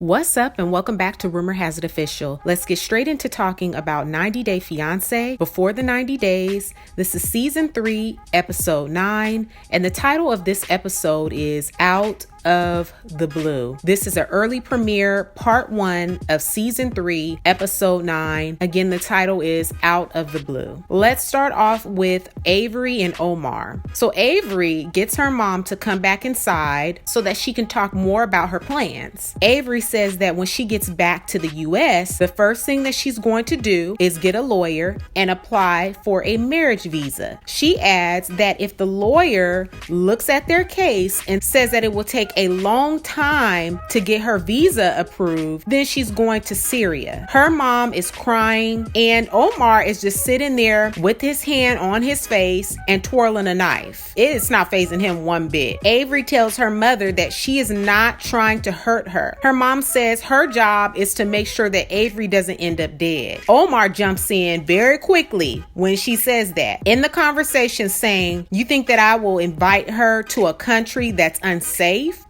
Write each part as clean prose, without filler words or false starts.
What's up and welcome back to Rumor Has It Official. Let's get straight into talking about 90 Day Fiance, Before the 90 Days. This is Season 3, Episode 9, and the title of this episode is Out of the Blue. This is an early premiere, part 1 of Season 3, Episode 9. Again, the title is Out of the Blue. Let's start off with Avery and Omar. So Avery gets her mom to come back inside so that she can talk more about her plans. Avery says that when she gets back to the US, the first thing that she's going to do is get a lawyer and apply for a marriage visa. She adds that if the lawyer looks at their case and says that it will take a long time to get her visa approved, then she's going to Syria. Her mom is crying and Omar is just sitting there with his hand on his face and twirling a knife. It's not fazing him one bit. Avery tells her mother that she is not trying to hurt her. Her mom says her job is to make sure that Avery doesn't end up dead. Omar jumps in very quickly when she says that in the conversation, saying, "You think that I will invite her to a country that's unsafe?"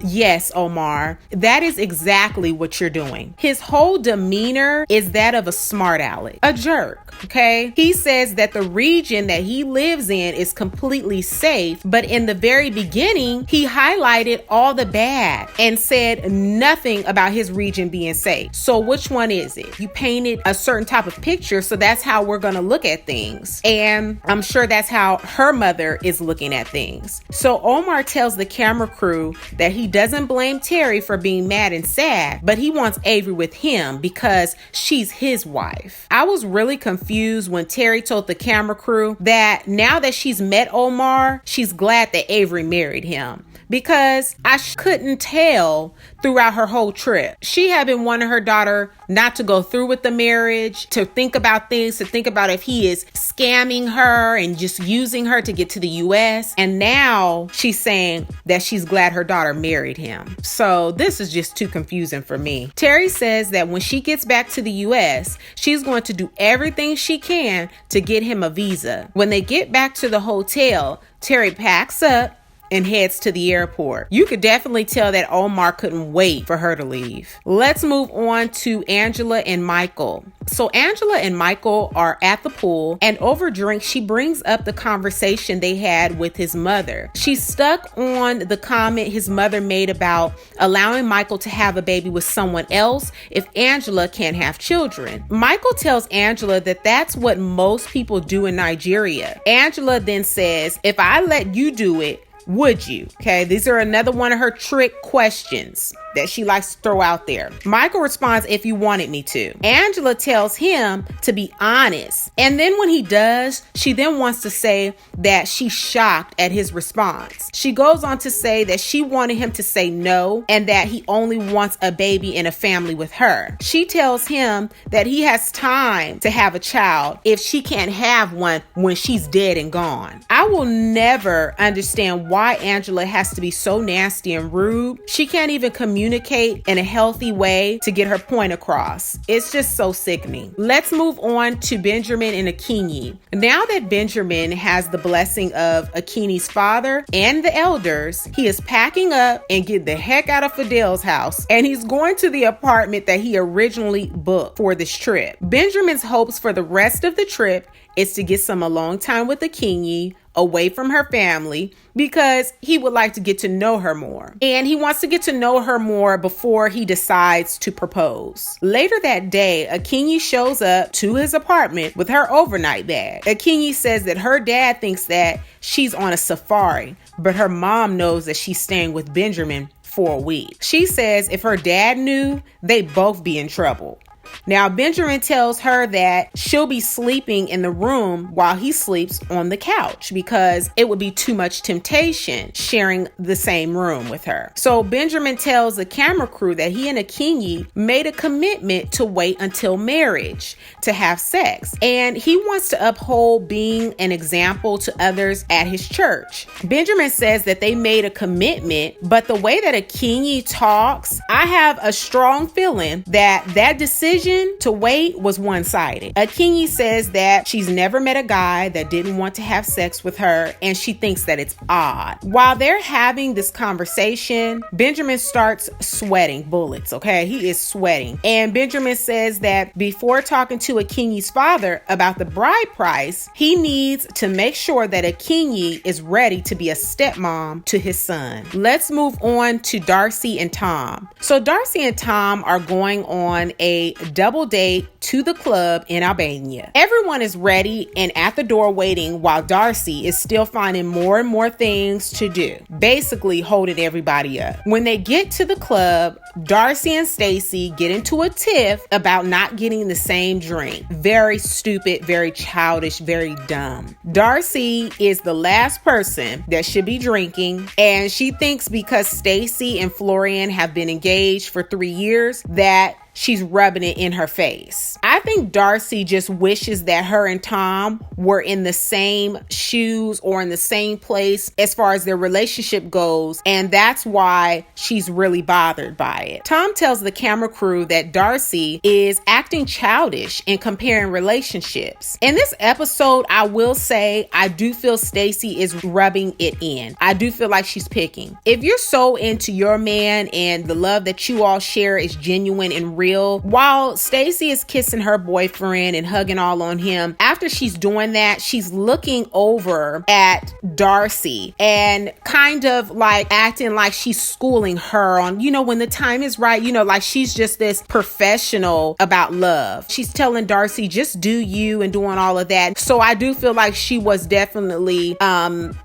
Yes, Omar, that is exactly what you're doing. His whole demeanor is that of a smart aleck, a jerk, okay? He says that the region that he lives in is completely safe, but in the very beginning, he highlighted all the bad and said nothing about his region being safe. So which one is it? You painted a certain type of picture, so that's how we're gonna look at things. And I'm sure that's how her mother is looking at things. So Omar tells the camera crew that he doesn't blame Terry for being mad and sad, but he wants Avery with him because she's his wife. I was really confused when Terry told the camera crew that now that she's met Omar, she's glad that Avery married him. Because I couldn't tell throughout her whole trip. She had been wanting her daughter not to go through with the marriage, to think about things, to think about if he is scamming her and just using her to get to the US. And now she's saying that she's glad her daughter married him. So this is just too confusing for me. Terry says that when she gets back to the US, she's going to do everything she can to get him a visa. When they get back to the hotel, Terry packs up and heads to the airport. You could definitely tell that Omar couldn't wait for her to leave. Let's move on to Angela and Michael. So Angela and Michael are at the pool, and over drinks, she brings up the conversation they had with his mother. She's stuck on the comment his mother made about allowing Michael to have a baby with someone else if Angela can't have children. Michael tells Angela that that's what most people do in Nigeria. Angela then says, "If I let you do it, would you?" Okay, these are another one of her trick questions that she likes to throw out there. Michael responds, "If you wanted me to." Angela tells him to be honest. And then when he does, she then wants to say that she's shocked at his response. She goes on to say that she wanted him to say no and that he only wants a baby and a family with her. She tells him that he has time to have a child if she can't have one when she's dead and gone. I will never understand why Angela has to be so nasty and rude. She can't even communicate in a healthy way to get her point across. It's just so sickening. Let's move on to Benjamin and Akinyi. Now that Benjamin has the blessing of Akinyi's father and the elders, he is packing up and getting the heck out of Fidel's house, and he's going to the apartment that he originally booked for this trip. Benjamin's hopes for the rest of the trip is to get some alone time with Akinyi, away from her family, because he would like to get to know her more. And he wants to get to know her more before he decides to propose. Later that day, Akinyi shows up to his apartment with her overnight bag. Akinyi says that her dad thinks that she's on a safari, but her mom knows that she's staying with Benjamin for a week. She says if her dad knew, they'd both be in trouble. Now, Benjamin tells her that she'll be sleeping in the room while he sleeps on the couch because it would be too much temptation sharing the same room with her. So Benjamin tells the camera crew that he and Akinyi made a commitment to wait until marriage to have sex, and he wants to uphold being an example to others at his church. Benjamin says that they made a commitment, but the way that Akinyi talks, I have a strong feeling that that decision decision to wait was one-sided. Akinyi says that she's never met a guy that didn't want to have sex with her, and she thinks that it's odd. While they're having this conversation, Benjamin starts sweating bullets, okay? He is sweating. And Benjamin says that before talking to Akinyi's father about the bride price, he needs to make sure that Akinyi is ready to be a stepmom to his son. Let's move on to Darcy and Tom. So Darcy and Tom are going on a double date to the club in Albania. Everyone is ready and at the door waiting while Darcy is still finding more and more things to do, basically holding everybody up. When they get to the club, Darcy and Stacey get into a tiff about not getting the same drink. Very stupid, very childish, very dumb. Darcy is the last person that should be drinking, and she thinks because Stacey and Florian have been engaged for 3 years that she's rubbing it in her face. I think Darcy just wishes that her and Tom were in the same shoes or in the same place as far as their relationship goes, and that's why she's really bothered by it. Tom tells the camera crew that Darcy is acting childish and comparing relationships. In this episode, I will say I do feel Stacey is rubbing it in. I do feel like she's picking. If you're so into your man and the love that you all share is genuine and real, while Stacey is kissing her boyfriend and hugging all on him, after she's doing that, she's looking over at Darcy and kind of like acting like she's schooling her on, when the time is right, like she's just this professional about love. She's telling Darcy, just do you and doing all of that. So I do feel like she was definitely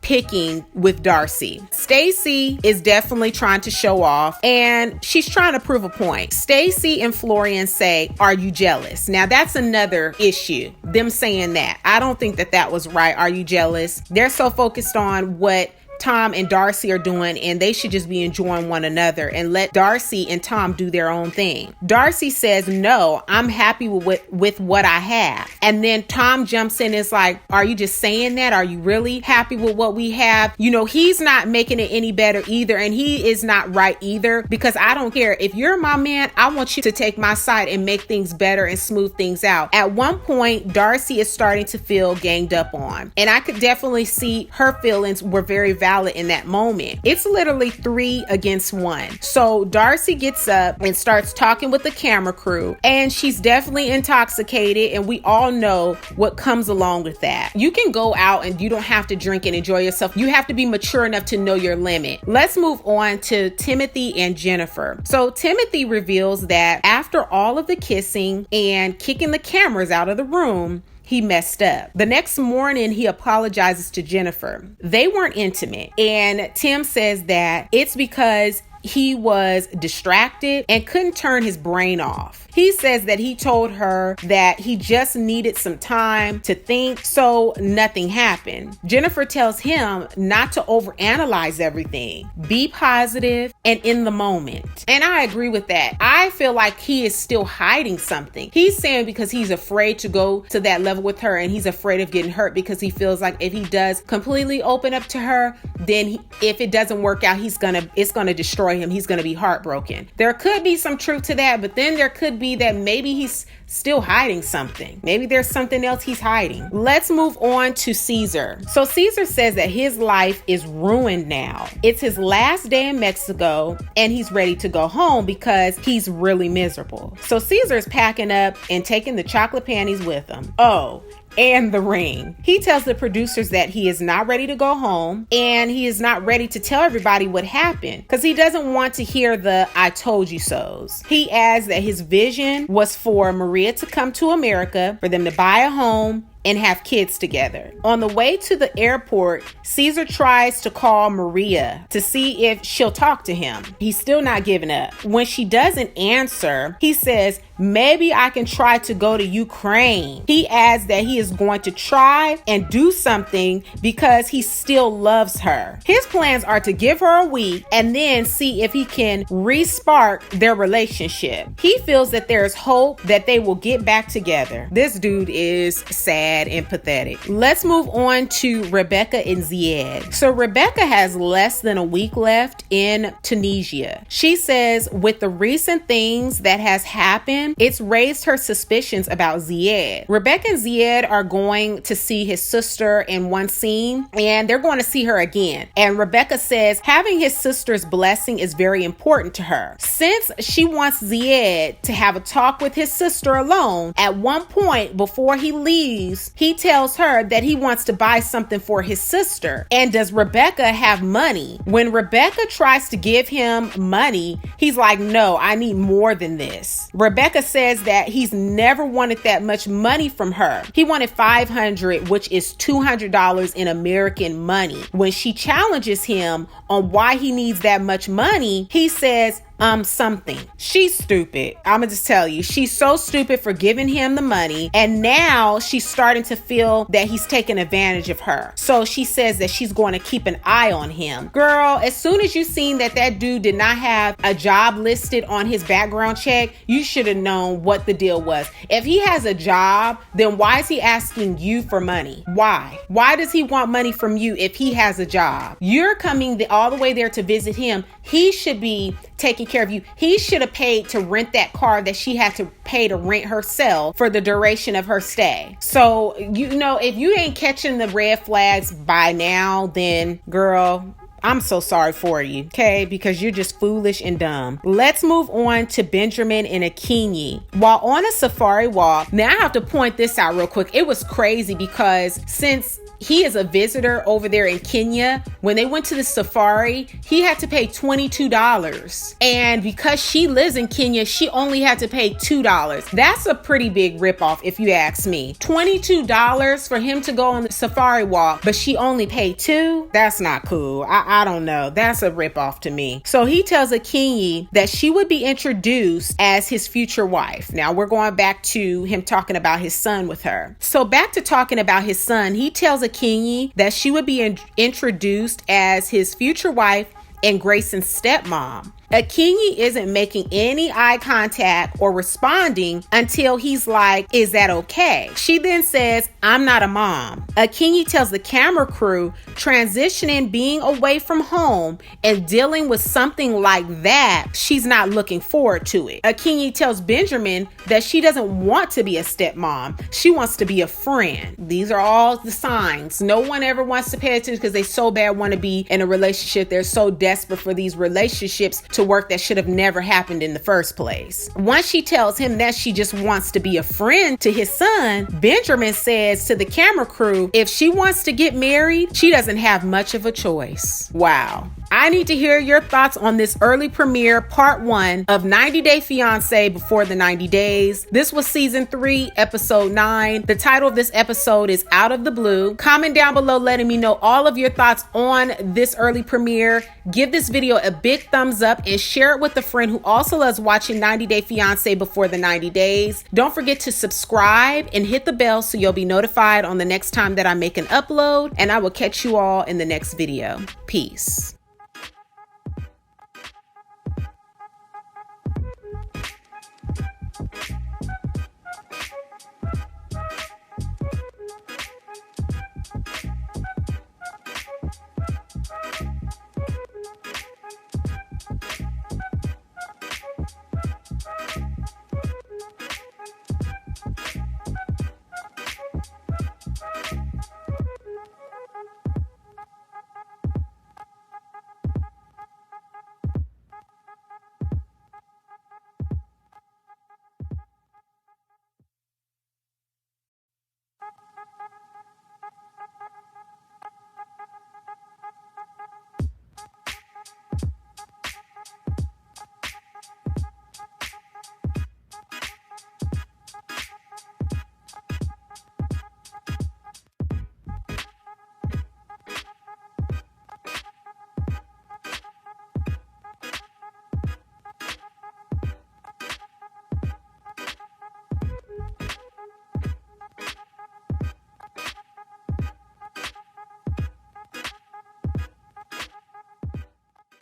picking with Darcy. Stacey is definitely trying to show off and she's trying to prove a point. Stacey and Florian say, "Are you jealous?" Now that's another issue. Them saying that. I don't think that was right. Are you jealous? They're so focused on what Tom and Darcy are doing, and they should just be enjoying one another and let Darcy and Tom do their own thing. Darcy says, "No, I'm happy with what I have." And then Tom jumps in and is like, "Are you just saying that? Are you really happy with what we have?" He's not making it any better either, and he is not right either, because I don't care. If you're my man, I want you to take my side and make things better and smooth things out. At one point, Darcy is starting to feel ganged up on, and I could definitely see her feelings were very valid in that moment. It's literally 3 against 1. So Darcy gets up and starts talking with the camera crew, and she's definitely intoxicated, and we all know what comes along with that. You can go out and you don't have to drink and enjoy yourself. You have to be mature enough to know your limit. Let's move on to Timothy and Jeniffer. So Timothy reveals that after all of the kissing and kicking the cameras out of the room, he messed up. The next morning, he apologizes to Jeniffer. They weren't intimate. And Tim says that it's because he was distracted and couldn't turn his brain off. He says that he told her that he just needed some time to think, so nothing happened. Jeniffer tells him not to overanalyze everything. Be positive and in the moment. And I agree with that. I feel like he is still hiding something. He's saying because he's afraid to go to that level with her, and he's afraid of getting hurt because he feels like if he does completely open up to her, then if it doesn't work out, it's gonna destroy him. He's gonna be heartbroken. There could be some truth to that, but then there could be that maybe he's still hiding something. Maybe there's something else he's hiding. Let's move on to Caesar. So Caesar says that his life is ruined now. It's his last day in Mexico and he's ready to go home because he's really miserable. So Caesar's packing up and taking the chocolate panties with him. Oh, and the ring. He tells the producers that he is not ready to go home and he is not ready to tell everybody what happened because he doesn't want to hear the "I told you so's." He adds that his vision was for Maria to come to America, for them to buy a home and have kids together. On the way to the airport, Caesar tries to call Maria to see if she'll talk to him. He's still not giving up. When she doesn't answer, he says, "Maybe I can try to go to Ukraine." He adds that he is going to try and do something because he still loves her. His plans are to give her a week and then see if he can re-spark their relationship. He feels that there's hope that they will get back together. This dude is sad sad and pathetic. Let's move on to Rebecca and Zied. So Rebecca has less than a week left in Tunisia. She says with the recent things that has happened, it's raised her suspicions about Zied. Rebecca and Zied are going to see his sister in one scene, and they're going to see her again. And Rebecca says having his sister's blessing is very important to her. Since she wants Zied to have a talk with his sister alone, at one point before he leaves, he tells her that he wants to buy something for his sister. And does Rebecca have money? When Rebecca tries to give him money, he's like, no, I need more than this. Rebecca says that he's never wanted that much money from her. He wanted $500, which is $200 in American money. When she challenges him on why he needs that much money, he says, something. She's stupid. I'ma just tell you, she's so stupid for giving him the money, and now she's starting to feel that he's taking advantage of her. So she says that she's going to keep an eye on him. Girl, as soon as you seen that dude did not have a job listed on his background check, you should have known what the deal was. If he has a job, then why is he asking you for money? Why? Why does he want money from you if he has a job? You're coming all the way there to visit him. He should be taking care of you. He should have paid to rent that car that she had to pay to rent herself for the duration of her stay. So, if you ain't catching the red flags by now, then girl, I'm so sorry for you, okay? Because you're just foolish and dumb. Let's move on to Benjamin and Akinyi. While on a safari walk, now I have to point this out real quick. It was crazy because since he is a visitor over there in Kenya, when they went to the safari, he had to pay $22. And because she lives in Kenya, she only had to pay $2. That's a pretty big ripoff if you ask me. $22 for him to go on the safari walk, but she only paid $2? That's not cool. I don't know. That's a ripoff to me. So he tells Akinyi that she would be introduced as his future wife. Now we're going back to him talking about his son with her. So back to talking about his son, he tells Akinyi that she would be introduced as his future wife and Grayson's stepmom. Akinyi isn't making any eye contact or responding until he's like, is that okay? She then says, I'm not a mom. Akinyi tells the camera crew transitioning, being away from home and dealing with something like that, she's not looking forward to it. Akinyi tells Benjamin that she doesn't want to be a stepmom. She wants to be a friend. These are all the signs. No one ever wants to pay attention because they so bad want to be in a relationship. They're so desperate for these relationships to work that should have never happened in the first place. Once she tells him that she just wants to be a friend to his son, Benjamin says to the camera crew, if she wants to get married, she doesn't have much of a choice. Wow. I need to hear your thoughts on this early premiere, part 1 of 90 Day Fiance Before the 90 Days. This was season 3, episode 9. The title of this episode is Out of the Blue. Comment down below letting me know all of your thoughts on this early premiere. Give this video a big thumbs up and share it with a friend who also loves watching 90 Day Fiance Before the 90 Days. Don't forget to subscribe and hit the bell so you'll be notified on the next time that I make an upload. And I will catch you all in the next video. Peace.